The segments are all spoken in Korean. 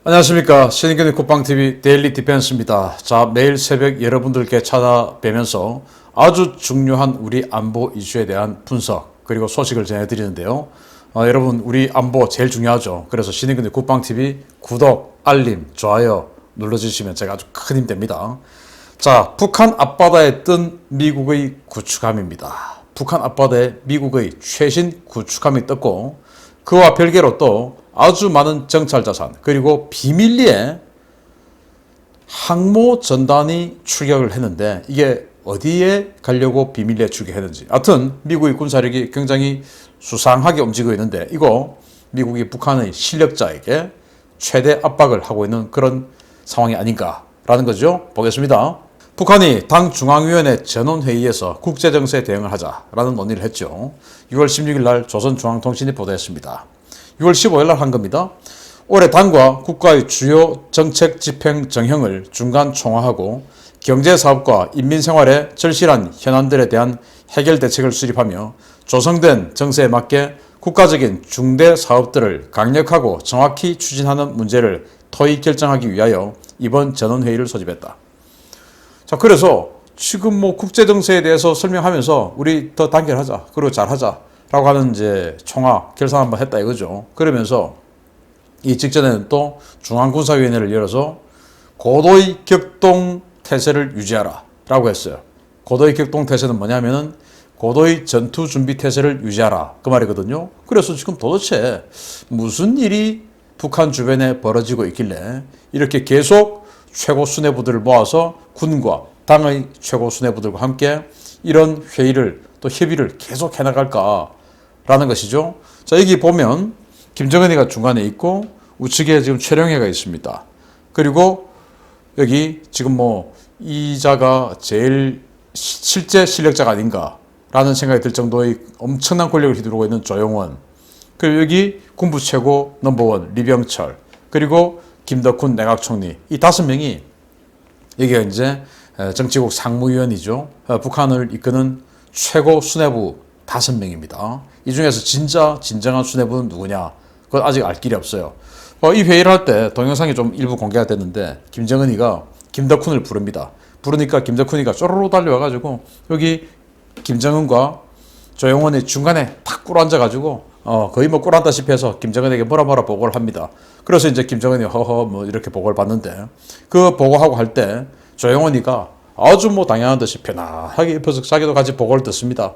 안녕하십니까. 신인근의 국방TV 데일리 디펜스입니다. 자, 매일 새벽 여러분들께 찾아뵈면서 아주 중요한 우리 안보 이슈에 대한 분석 그리고 소식을 전해드리는데요. 여러분 우리 안보 제일 중요하죠. 그래서 신인근의 국방TV 구독, 알림, 좋아요 눌러주시면 제가 아주 큰 힘 됩니다. 자, 북한 앞바다에 뜬 미국의 구축함입니다. 북한 앞바다에 미국의 최신 구축함이 떴고 그와 별개로 또 아주 많은 정찰자산 그리고 비밀리에 항모 전단이 출격을 했는데 이게 어디에 가려고 비밀리에 출격했는지 하여튼 미국의 군사력이 굉장히 수상하게 움직이고 있는데 이거 미국이 북한의 실력자에게 최대 압박을 하고 있는 그런 상황이 아닌가라는 거죠. 보겠습니다. 북한이 당 중앙위원회 전원회의에서 국제정세에 대응을 하자라는 논의를 했죠. 6월 16일 날 조선중앙통신이 보도했습니다. 6월 15일 날 한 겁니다. 올해 당과 국가의 주요 정책 집행 정형을 중간 총화하고 경제사업과 인민생활의 절실한 현안들에 대한 해결 대책을 수립하며 조성된 정세에 맞게 국가적인 중대 사업들을 강력하고 정확히 추진하는 문제를 토의 결정하기 위하여 이번 전원회의를 소집했다. 자, 그래서 지금 뭐 국제정세에 대해서 설명하면서 우리 더 단결하자, 그리고 잘하자 라고 하는 이제 총화 결산 한번 했다 이거죠. 그러면서 이 직전에는 또 중앙군사위원회를 열어서 고도의 격동 태세를 유지하라 라고 했어요. 고도의 격동 태세는 뭐냐면은 고도의 전투 준비 태세를 유지하라 그 말이거든요. 그래서 지금 도대체 무슨 일이 북한 주변에 벌어지고 있길래 이렇게 계속 최고 수뇌부들을 모아서 군과 당의 최고 수뇌부들과 함께 이런 회의를 또 협의를 계속 해나갈까라는 것이죠. 자, 여기 보면 김정은이가 중간에 있고 우측에 지금 최룡해가 있습니다. 그리고 여기 지금 뭐 이자가 제일 실제 실력자가 아닌가라는 생각이 들 정도의 엄청난 권력을 휘두르고 있는 조용원, 그리고 여기 군부 최고 넘버원 리병철, 그리고 김덕훈 내각총리, 이 5명이 여기가 이제 정치국 상무위원이죠. 북한을 이끄는 최고 수뇌부 5명입니다. 이 중에서 진짜 진정한 수뇌부는 누구냐? 그건 아직 알 길이 없어요. 이 회의를 할 때 동영상이 좀 일부 공개가 됐는데 김정은이가 김덕훈을 부릅니다. 부르니까 김덕훈이가 쪼로로 달려와가지고 여기 김정은과 조영원이 중간에 탁 꿇어앉아가지고 거의 뭐 꿇어앉다시피 해서 김정은에게 뭐라 보고를 합니다. 그래서 이제 김정은이 허허 뭐 이렇게 보고를 받는데 그 보고하고 할 때 조영원이가 아주 뭐 당연한 듯이 편안하게 옆에서 자기도 같이 보고를 듣습니다.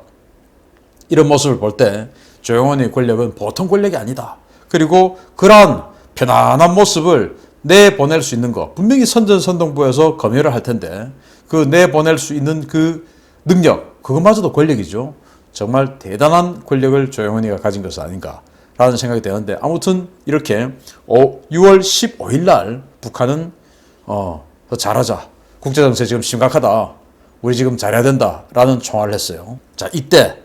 이런 모습을 볼 때 조영원의 권력은 보통 권력이 아니다. 그리고 그러한 편안한 모습을 내보낼 수 있는 거 분명히 선전선동부에서 검열을 할 텐데 그 내보낼 수 있는 그 능력 그것마저도 권력이죠. 정말 대단한 권력을 조영원이가 가진 것은 아닌가라는 생각이 되는데 아무튼 이렇게 6월 15일 날 북한은 더 잘하자. 국제정세 지금 심각하다. 우리 지금 잘해야 된다라는 총화를 했어요. 자, 이때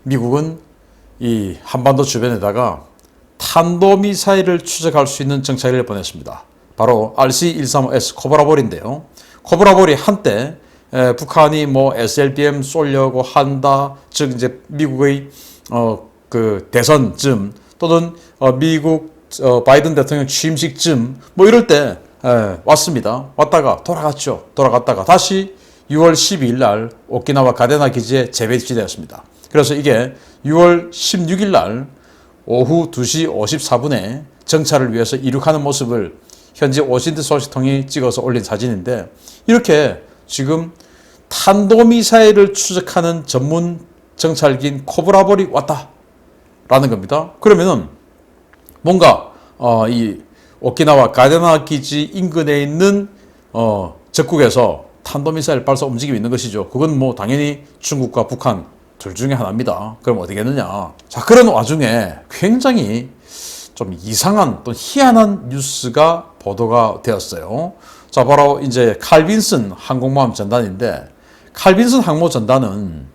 미국은 이 한반도 주변에다가 탄도미사일을 추적할 수 있는 정찰기를 보냈습니다. 바로 RC-135S 코브라볼인데요. 코브라볼이 한때 북한이 뭐 SLBM 쏘려고 한다, 즉 이제 미국의 그 대선쯤 또는 미국 바이든 대통령 취임식쯤 뭐 이럴 때 왔습니다. 왔다가 돌아갔죠. 돌아갔다가 다시 6월 12일 날 오키나와 가데나 기지에 재배치되었습니다. 그래서 이게 6월 16일 날 오후 2시 54분에 정찰을 위해서 이륙하는 모습을 현지 오신트 소식통이 찍어서 올린 사진인데 이렇게 지금 탄도미사일을 추적하는 전문 정찰기인 코브라볼이 왔다라는 겁니다. 그러면은 뭔가 이 오키나와 가데나 기지 인근에 있는 적국에서 탄도미사일 발사 움직임이 있는 것이죠. 그건 뭐 당연히 중국과 북한 둘 중에 하나입니다. 그럼 어디겠느냐? 자, 그런 와중에 굉장히 좀 이상한 또 희한한 뉴스가 보도가 되었어요. 자, 바로 이제 칼빈슨 항공모함 전단인데 칼빈슨 항모 전단은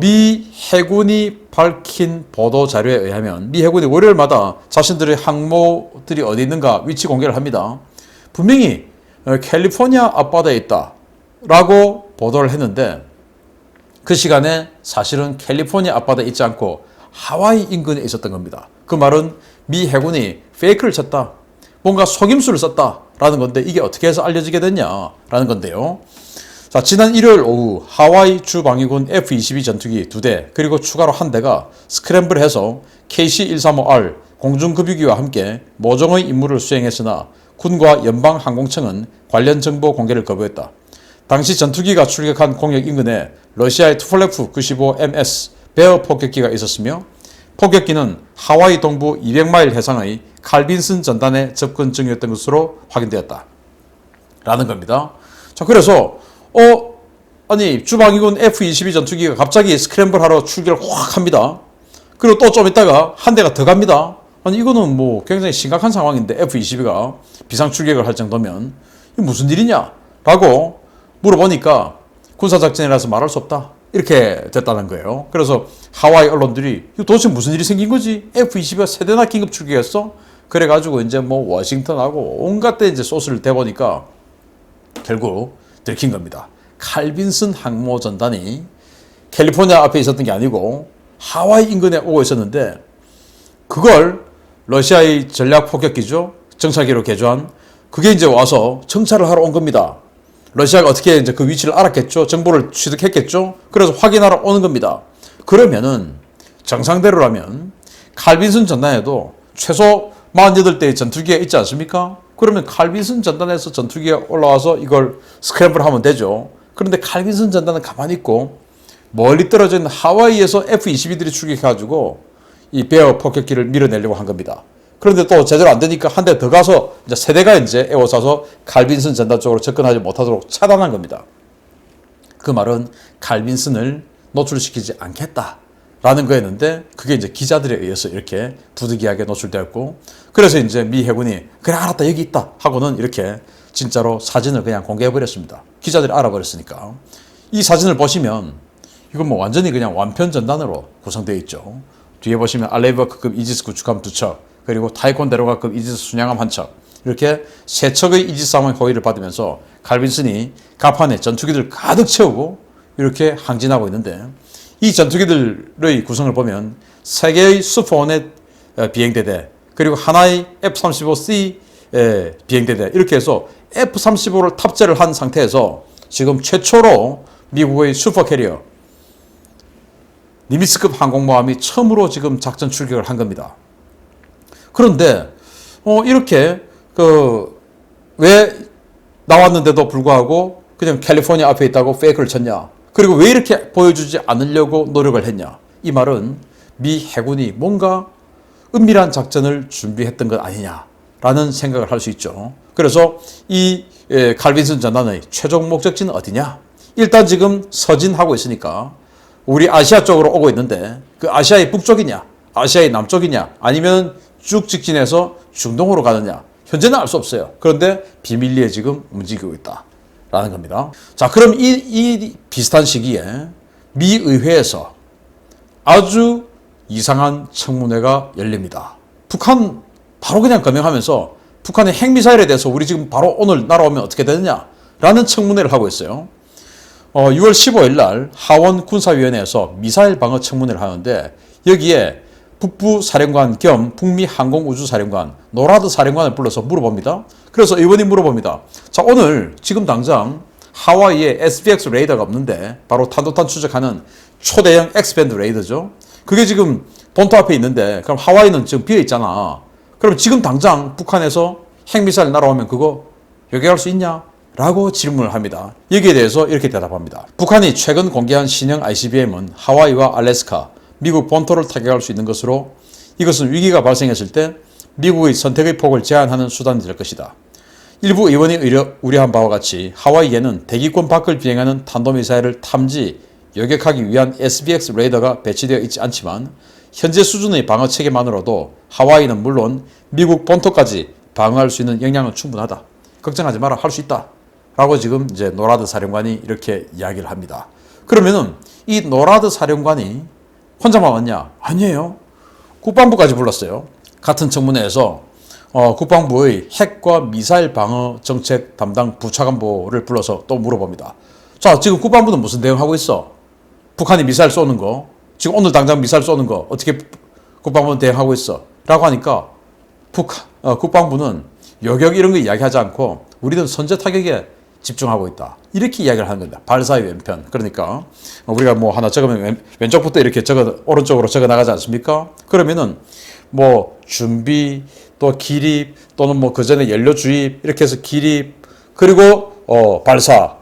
미 해군이 밝힌 보도 자료에 의하면 미 해군이 월요일마다 자신들의 항모들이 어디 있는가 위치 공개를 합니다. 분명히 캘리포니아 앞바다에 있다라고 보도를 했는데 그 시간에 사실은 캘리포니아 앞바다에 있지 않고 하와이 인근에 있었던 겁니다. 그 말은 미 해군이 페이크를 쳤다. 뭔가 속임수를 썼다라는 건데 이게 어떻게 해서 알려지게 됐냐라는 건데요. 자, 지난 일요일 오후 하와이 주방위군 F-22 전투기 2대 그리고 추가로 1대가 스크램블해서 KC-135R 공중급유기와 함께 모종의 임무를 수행했으나 군과 연방항공청은 관련 정보 공개를 거부했다. 당시 전투기가 출격한 공역 인근에 러시아의 투폴레프 95MS 베어 폭격기가 있었으며 폭격기는 하와이 동부 200마일 해상의 칼빈슨 전단에 접근 중이었던 것으로 확인되었다. 라는 겁니다. 자, 그래서 아니 주방위군 F-22 전투기가 갑자기 스크램블하러 출격을 확 합니다. 그리고 또 좀 있다가 한 대가 더 갑니다. 아니 이거는 뭐 굉장히 심각한 상황인데 F-22가 비상 출격을 할 정도면 이게 무슨 일이냐? 라고 물어보니까 군사작전이라서 말할 수 없다. 이렇게 됐다는 거예요. 그래서 하와이 언론들이 이거 도대체 무슨 일이 생긴 거지? F-22가 세 대나 긴급 출격했어? 그래가지고 이제 뭐 워싱턴하고 온갖 데 이제 소스를 대보니까 결국 들킨 겁니다. 칼빈슨 항모전단이 캘리포니아 앞에 있었던 게 아니고 하와이 인근에 오고 있었는데 그걸 러시아의 전략 폭격기죠. 정찰기로 개조한 그게 이제 와서 정찰을 하러 온 겁니다. 러시아가 어떻게 이제 그 위치를 알았겠죠. 정보를 취득했겠죠. 그래서 확인하러 오는 겁니다. 그러면은 정상대로라면 칼빈슨 전단에도 최소 48대의 전투기가 있지 않습니까? 그러면 칼빈슨 전단에서 전투기가 올라와서 이걸 스크램블 하면 되죠. 그런데 칼빈슨 전단은 가만히 있고 멀리 떨어져 있는 하와이에서 F-22들이 출격해가지고 이 베어 폭격기를 밀어내려고 한 겁니다. 그런데 또 제대로 안 되니까 한 대 더 가서 이제 세 대가 이제 에워싸서 칼빈슨 전단 쪽으로 접근하지 못하도록 차단한 겁니다. 그 말은 칼빈슨을 노출시키지 않겠다라는 거였는데 그게 이제 기자들에 의해서 이렇게 부득이하게 노출되었고 그래서 이제 미 해군이 그래 알았다 여기 있다 하고는 이렇게 진짜로 사진을 그냥 공개해버렸습니다. 기자들이 알아버렸으니까. 이 사진을 보시면 이건 뭐 완전히 그냥 완편 전단으로 구성되어 있죠. 뒤에 보시면 알레이버크급 이지스 구축함 2척 그리고 타이콘데로가급 이지스 순양함 1척 이렇게 세 척의 이지스함의 호위를 받으면서 칼빈슨이 갑판에 전투기들 가득 채우고 이렇게 항진하고 있는데 이 전투기들의 구성을 보면 3개의 슈퍼호넷 비행대대 그리고 하나의 F-35C 비행대대 이렇게 해서 F-35를 탑재를 한 상태에서 지금 최초로 미국의 슈퍼캐리어 니미츠급 항공모함이 처음으로 지금 작전 출격을 한 겁니다. 그런데 이렇게 왜 나왔는데도 불구하고 그냥 캘리포니아 앞에 있다고 페이크를 쳤냐? 그리고 왜 이렇게 보여주지 않으려고 노력을 했냐? 이 말은 미 해군이 뭔가 은밀한 작전을 준비했던 것 아니냐라는 생각을 할 수 있죠. 그래서 이 칼빈슨 전단의 최종 목적지는 어디냐? 일단 지금 서진하고 있으니까 우리 아시아 쪽으로 오고 있는데 그 아시아의 북쪽이냐? 아시아의 남쪽이냐? 아니면 쭉 직진해서 중동으로 가느냐? 현재는 알 수 없어요. 그런데 비밀리에 지금 움직이고 있다라는 겁니다. 자, 그럼 이 비슷한 시기에 미 의회에서 아주 이상한 청문회가 열립니다. 북한 바로 그냥 검명하면서 북한의 핵미사일에 대해서 우리 지금 바로 오늘 날아오면 어떻게 되느냐라는 청문회를 하고 있어요. 6월 15일 날 하원 군사위원회에서 미사일 방어 청문회를 하는데 여기에 북부 사령관 겸 북미 항공우주사령관 노라드 사령관을 불러서 물어봅니다. 그래서 의원이 물어봅니다. 자, 오늘 지금 당장 하와이에 SBX 레이더가 없는데 바로 탄도탄 추적하는 초대형 X밴드 레이더죠. 그게 지금 본토 앞에 있는데 그럼 하와이는 지금 비어 있잖아. 그럼 지금 당장 북한에서 핵미사일 날아오면 그거 요격할 수 있냐? 라고 질문을 합니다. 여기에 대해서 이렇게 대답합니다. 북한이 최근 공개한 신형 ICBM은 하와이와 알래스카, 미국 본토를 타격할 수 있는 것으로 이것은 위기가 발생했을 때 미국의 선택의 폭을 제한하는 수단이 될 것이다. 일부 의원이 우려한 바와 같이 하와이에는 대기권 밖을 비행하는 탄도미사일을 탐지, 요격하기 위한 SBX 레이더가 배치되어 있지 않지만 현재 수준의 방어 체계만으로도 하와이는 물론 미국 본토까지 방어할 수 있는 역량은 충분하다. 걱정하지 마라. 할 수 있다. 라고 지금 이제 노라드 사령관이 이렇게 이야기를 합니다. 그러면은 이 노라드 사령관이 혼자만 왔냐? 아니에요. 국방부까지 불렀어요. 같은 청문회에서 국방부의 핵과 미사일 방어 정책 담당 부차관보를 불러서 또 물어봅니다. 자, 지금 국방부는 무슨 대응하고 있어? 북한이 미사일 쏘는 거, 지금 오늘 당장 미사일 쏘는 거 어떻게 국방부는 대응하고 있어? 라고 하니까 국방부는 요격 이런 거 이야기하지 않고 우리는 선제 타격에 집중하고 있다. 이렇게 이야기를 하는 겁니다. 발사의 왼편. 그러니까 우리가 뭐 하나 적으면 왼쪽부터 이렇게 오른쪽으로 적어 나가지 않습니까? 그러면은 뭐 준비 또 기립 또는 뭐 그 전에 연료 주입 이렇게 해서 기립 그리고 발사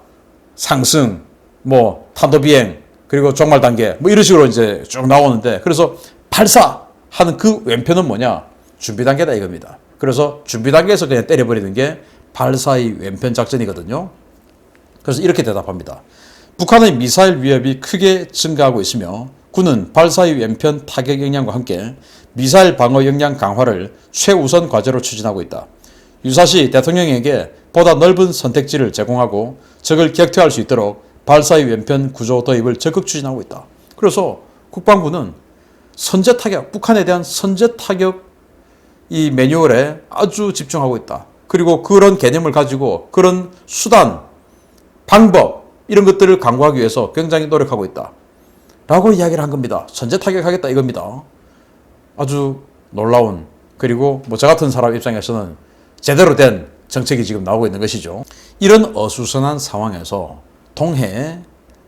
상승 뭐 탄도 비행 그리고 종말 단계 뭐 이런 식으로 이제 쭉 나오는데 그래서 발사하는 그 왼편은 뭐냐? 준비 단계다 이겁니다. 그래서 준비 단계에서 그냥 때려버리는 게 발사의 왼편 작전이거든요. 그래서 이렇게 대답합니다. 북한의 미사일 위협이 크게 증가하고 있으며 군은 발사의 왼편 타격 역량과 함께 미사일 방어 역량 강화를 최우선 과제로 추진하고 있다. 유사시 대통령에게 보다 넓은 선택지를 제공하고 적을 격퇴할 수 있도록 발사의 왼편 구조 도입을 적극 추진하고 있다. 그래서 국방부는 선제 타격, 북한에 대한 선제 타격 이 매뉴얼에 아주 집중하고 있다. 그리고 그런 개념을 가지고 그런 수단, 방법 이런 것들을 강구하기 위해서 굉장히 노력하고 있다. 라고 이야기를 한 겁니다. 선제 타격하겠다 이겁니다. 아주 놀라운 그리고 뭐 저 같은 사람 입장에서는 제대로 된 정책이 지금 나오고 있는 것이죠. 이런 어수선한 상황에서 동해에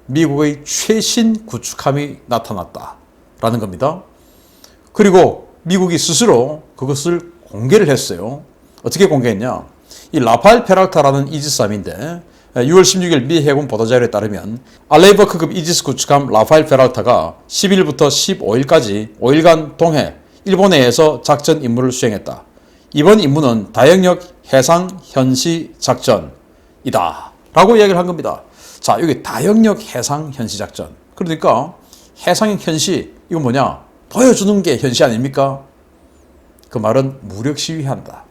미국의 최신 구축함이 나타났다라는 겁니다. 그리고 미국이 스스로 그것을 공개를 했어요. 어떻게 공개했냐? 이 라파엘 페랄타라는 이지스함인데 6월 16일 미 해군 보도자료에 따르면 알레이버급급 이지스 구축함 라파엘 페랄타가 10일부터 15일까지 5일간 동해, 일본해에서 작전 임무를 수행했다. 이번 임무는 다영역 해상 현시 작전이다. 라고 이야기를 한 겁니다. 자, 여기 다영역 해상 현시 작전. 그러니까 해상 현시, 이건 뭐냐? 보여주는 게 현시 아닙니까? 그 말은 무력 시위한다.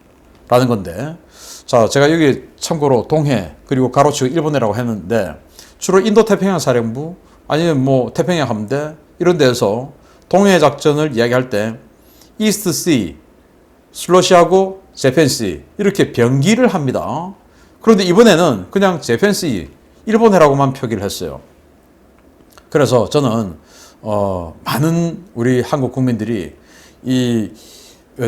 라는 건데, 자, 제가 여기 참고로 동해, 그리고 가로치고 일본해라고 했는데, 주로 인도태평양 사령부, 아니면 뭐 태평양 함대, 이런 데서 동해 작전을 이야기할 때, 이스트 씨, 슬러시하고 재팬시, 이렇게 병기를 합니다. 그런데 이번에는 그냥 재팬시, 일본해라고만 표기를 했어요. 그래서 저는, 많은 우리 한국 국민들이 이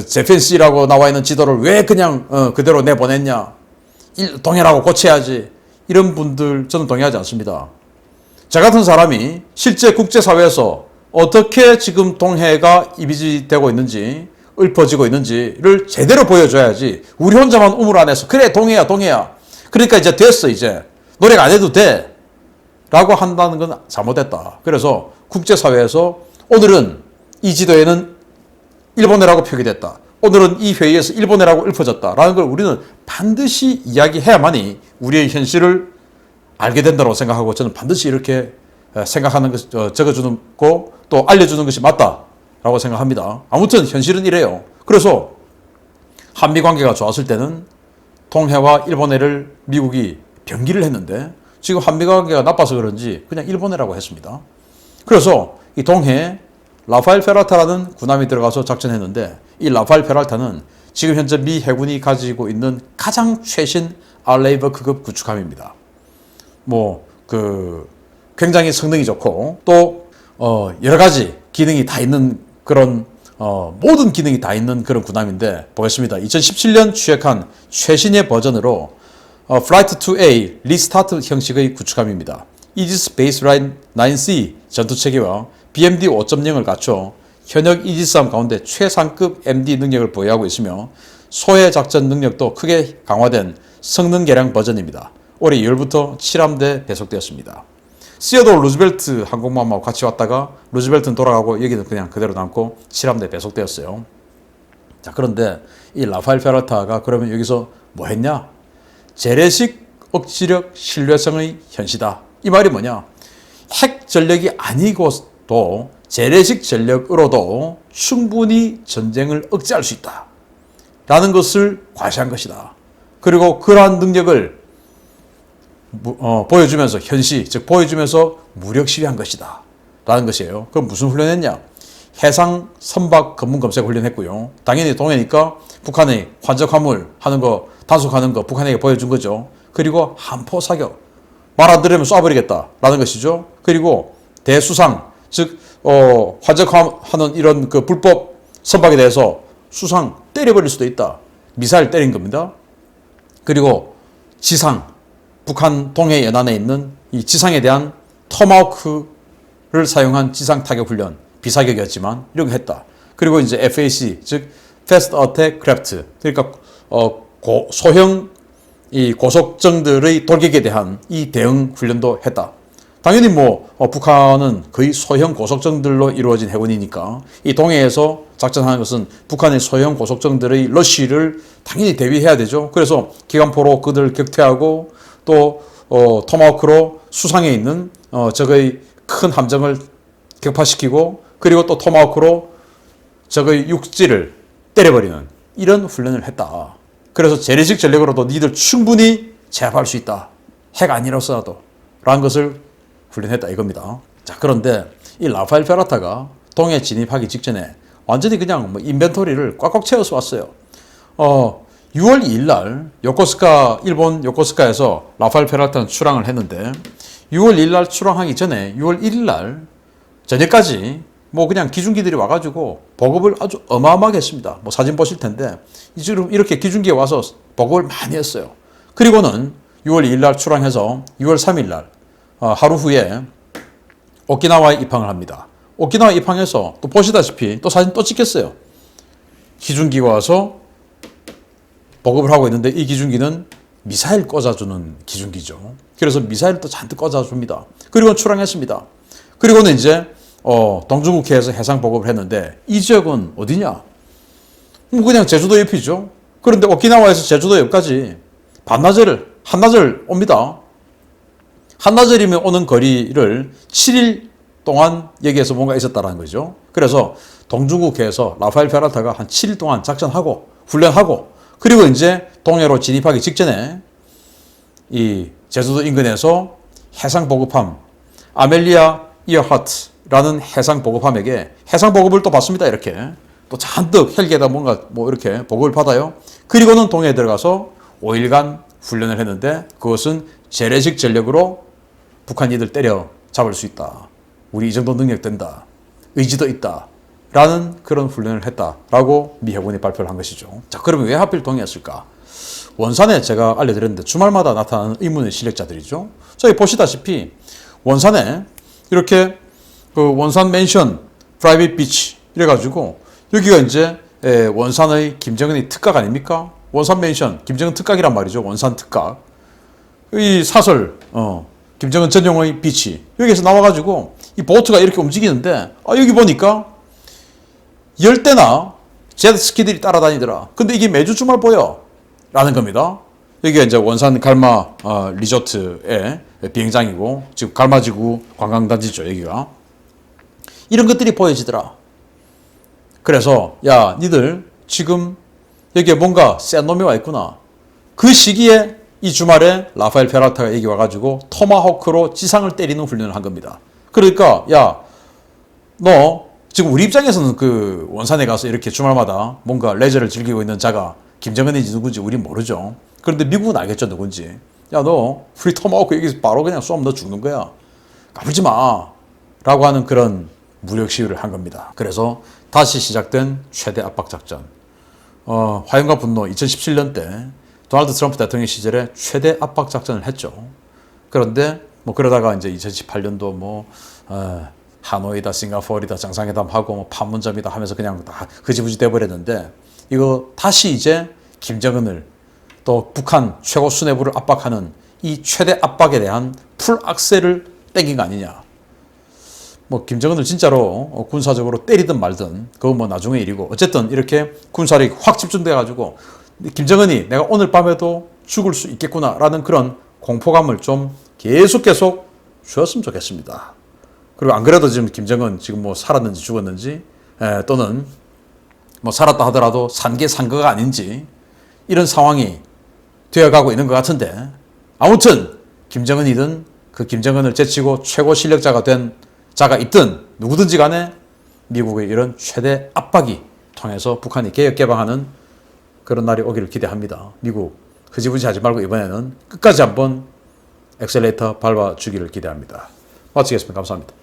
재팬시라고 나와 있는 지도를 왜 그냥 그대로 내보냈냐, 동해라고 고쳐야지, 이런 분들 저는 동의하지 않습니다. 저 같은 사람이 실제 국제사회에서 어떻게 지금 동해가 이미지되고 있는지, 읊어지고 있는지를 제대로 보여줘야지 우리 혼자만 우물 안에서 그래 동해야 동해야 그러니까 이제 됐어 이제 노력 안 해도 돼 라고 한다는 건 잘못됐다. 그래서 국제사회에서 오늘은 이 지도에는 일본해라고 표기됐다. 오늘은 이 회의에서 일본해라고 읊어졌다라는 걸 우리는 반드시 이야기해야만이 우리의 현실을 알게 된다고 생각하고 저는 반드시 이렇게 생각하는 것, 적어주는 거 또 알려주는 것이 맞다라고 생각합니다. 아무튼 현실은 이래요. 그래서 한미 관계가 좋았을 때는 동해와 일본해를 미국이 병기를 했는데 지금 한미 관계가 나빠서 그런지 그냥 일본해라고 했습니다. 그래서 이 동해에 라파엘 페랄타라는 군함이 들어가서 작전했는데 이 라파엘 페랄타는 지금 현재 미 해군이 가지고 있는 가장 최신 알레이버급 구축함입니다. 굉장히 성능이 좋고 또 여러 가지 기능이 다 있는 그런 모든 기능이 다 있는 그런 군함인데 보겠습니다. 2017년 취획한 최신의 버전으로 Flight 2A 리스타트 형식의 구축함입니다. 이지스 베이스라인 9C 전투체계와 BMD 5.0을 갖춰 현역 이지스함 가운데 최상급 MD 능력을 보유하고 있으며 소해 작전 능력도 크게 강화된 성능 개량 버전입니다. 올해 2월부터 7함대 배속되었습니다. 시어도어 루즈벨트 항공모함하고 같이 왔다가 루즈벨트는 돌아가고 여기는 그냥 그대로 남고 7함대 배속되었어요. 자, 그런데 이 라파엘 페랄타가 그러면 여기서 뭐 했냐? 재래식 억지력 신뢰성의 현시다. 이 말이 뭐냐? 핵 전력이 아니고도 재래식 전력으로도 충분히 전쟁을 억제할 수 있다. 라는 것을 과시한 것이다. 그리고 그러한 능력을 보여주면서 현시, 즉 보여주면서 무력 시위한 것이다. 라는 것이에요. 그럼 무슨 훈련했냐? 해상 선박 검문 검색 훈련했고요. 당연히 동해니까 북한의 환적 화물 하는 거, 단속하는 거 북한에게 보여준 거죠. 그리고 함포 사격. 말 안 들으면 쏴버리겠다. 라는 것이죠. 그리고 대수상, 즉 환적하는 이런 그 불법 선박에 대해서 수상 때려버릴 수도 있다. 미사일 때린 겁니다. 그리고 지상, 북한 동해 연안에 있는 이 지상에 대한 토마호크를 사용한 지상 타격 훈련, 비사격이었지만 이런 거 했다. 그리고 이제 FAC, 즉 Fast Attack Craft, 그러니까 소형 이 고속정들의 돌격에 대한 이 대응 훈련도 했다. 당연히 북한은 거의 소형 고속정들로 이루어진 해군이니까 이 동해에서 작전하는 것은 북한의 소형 고속정들의 러쉬를 당연히 대비해야 되죠. 그래서 기관포로 그들을 격퇴하고 또 토마호크로 수상에 있는 적의 큰 함정을 격파시키고 그리고 또 토마호크로 적의 육지를 때려버리는 이런 훈련을 했다. 그래서 재래식 전력으로도 니들 충분히 제압할 수 있다. 핵 아니라서라도 라는 것을 훈련했다 이겁니다. 자, 그런데 이 라파엘 페라타가 동해 진입하기 직전에 완전히 그냥 인벤토리를 꽉꽉 채워서 왔어요. 6월 2일 날 일본 요코스카에서 라파엘 페라타는 출항을 했는데 6월 2일 날 출항하기 전에 6월 1일 날 저녁까지 그냥 기중기들이 와가지고 보급을 아주 어마어마하게 했습니다. 사진 보실 텐데 지금 이렇게 기중기에 와서 보급을 많이 했어요. 그리고는 6월 2일 날 출항해서 6월 3일 날 하루 후에 오키나와에 입항을 합니다. 오키나와 입항해서 또 보시다시피 또 사진 또 찍혔어요. 기중기가 와서 보급을 하고 있는데 이 기중기는 미사일 꽂아주는 기중기죠. 그래서 미사일을 또 잔뜩 꽂아줍니다. 그리고 출항했습니다. 그리고는 이제 동중국해에서 해상 보급을 했는데 이 지역은 어디냐? 그냥 제주도 옆이죠. 그런데 오키나와에서 제주도 옆까지 한나절 옵니다. 한나절이면 오는 거리를 7일 동안 여기에서 뭔가 있었다는 거죠. 그래서 동중국해에서 라파엘 페라타가 한 7일 동안 작전하고 훈련하고 그리고 이제 동해로 진입하기 직전에 이 제주도 인근에서 해상 보급함 아멜리아 이어하트라는 해상 보급함에게 해상 보급을 또 받습니다. 이렇게 또 잔뜩 헬기에다 뭔가 이렇게 보급을 받아요. 그리고는 동해에 들어가서 5일간 훈련을 했는데 그것은 재래식 전력으로 북한이들 때려 잡을 수 있다. 우리 이 정도 능력 된다. 의지도 있다. 라는 그런 훈련을 했다라고 미 해군이 발표를 한 것이죠. 자, 그러면 왜 하필 동해였을까? 원산에 제가 알려드렸는데 주말마다 나타나는 의문의 실력자들이죠. 저기 보시다시피 원산에 이렇게 그 원산 맨션 프라이빗 비치 이래가지고 여기가 이제 원산의 김정은의 특각 아닙니까? 원산 맨션 김정은 특각이란 말이죠. 원산 특각. 이 사설 김정은 전용의 비치 여기에서 나와가지고 이 보트가 이렇게 움직이는데 여기 보니까 열대나 제트스키들이 따라다니더라. 근데 이게 매주 주말 보여 라는 겁니다. 여기가 이제 원산 갈마 리조트의 비행장이고 지금 갈마지구 관광단지죠. 여기가 이런 것들이 보여지더라. 그래서 야 니들 지금 여기에 뭔가 센 놈이 와 있구나. 그 시기에 이 주말에 라파엘 페라타가 여기 와가지고 토마호크로 지상을 때리는 훈련을 한 겁니다. 그러니까 야 너 지금 우리 입장에서는 그 원산에 가서 이렇게 주말마다 뭔가 레저를 즐기고 있는 자가 김정은인지 누군지 우린 모르죠. 그런데 미국은 알겠죠 누군지. 야 너 우리 토마호크 여기서 바로 그냥 쏘면 너 죽는 거야. 까불지 마. 라고 하는 그런 무력 시위를 한 겁니다. 그래서 다시 시작된 최대 압박 작전. 화염과 분노 2017년 때 도널드 트럼프 대통령 시절에 최대 압박 작전을 했죠. 그런데 그러다가 이제 2018년도 하노이다 싱가포르이다 정상회담하고 판문점이다 하면서 그냥 다 흐지부지 돼버렸는데 이거 다시 이제 김정은을 또 북한 최고 수뇌부를 압박하는 이 최대 압박에 대한 풀 악셀을 땡긴 거 아니냐. 김정은을 진짜로 군사적으로 때리든 말든 그건 나중의 일이고 어쨌든 이렇게 군사력이 확 집중돼가지고 김정은이 내가 오늘 밤에도 죽을 수 있겠구나라는 그런 공포감을 좀 계속 주었으면 좋겠습니다. 그리고 안 그래도 지금 김정은 지금 살았는지 죽었는지 또는 살았다 하더라도 산거가 아닌지 이런 상황이 되어가고 있는 것 같은데 아무튼 김정은이든 그 김정은을 제치고 최고 실력자가 된 자가 있든 누구든지 간에 미국의 이런 최대 압박이 통해서 북한이 개혁 개방하는 그런 날이 오기를 기대합니다. 미국 흐지부지 하지 말고 이번에는 끝까지 한번 엑셀레이터 밟아주기를 기대합니다. 마치겠습니다. 감사합니다.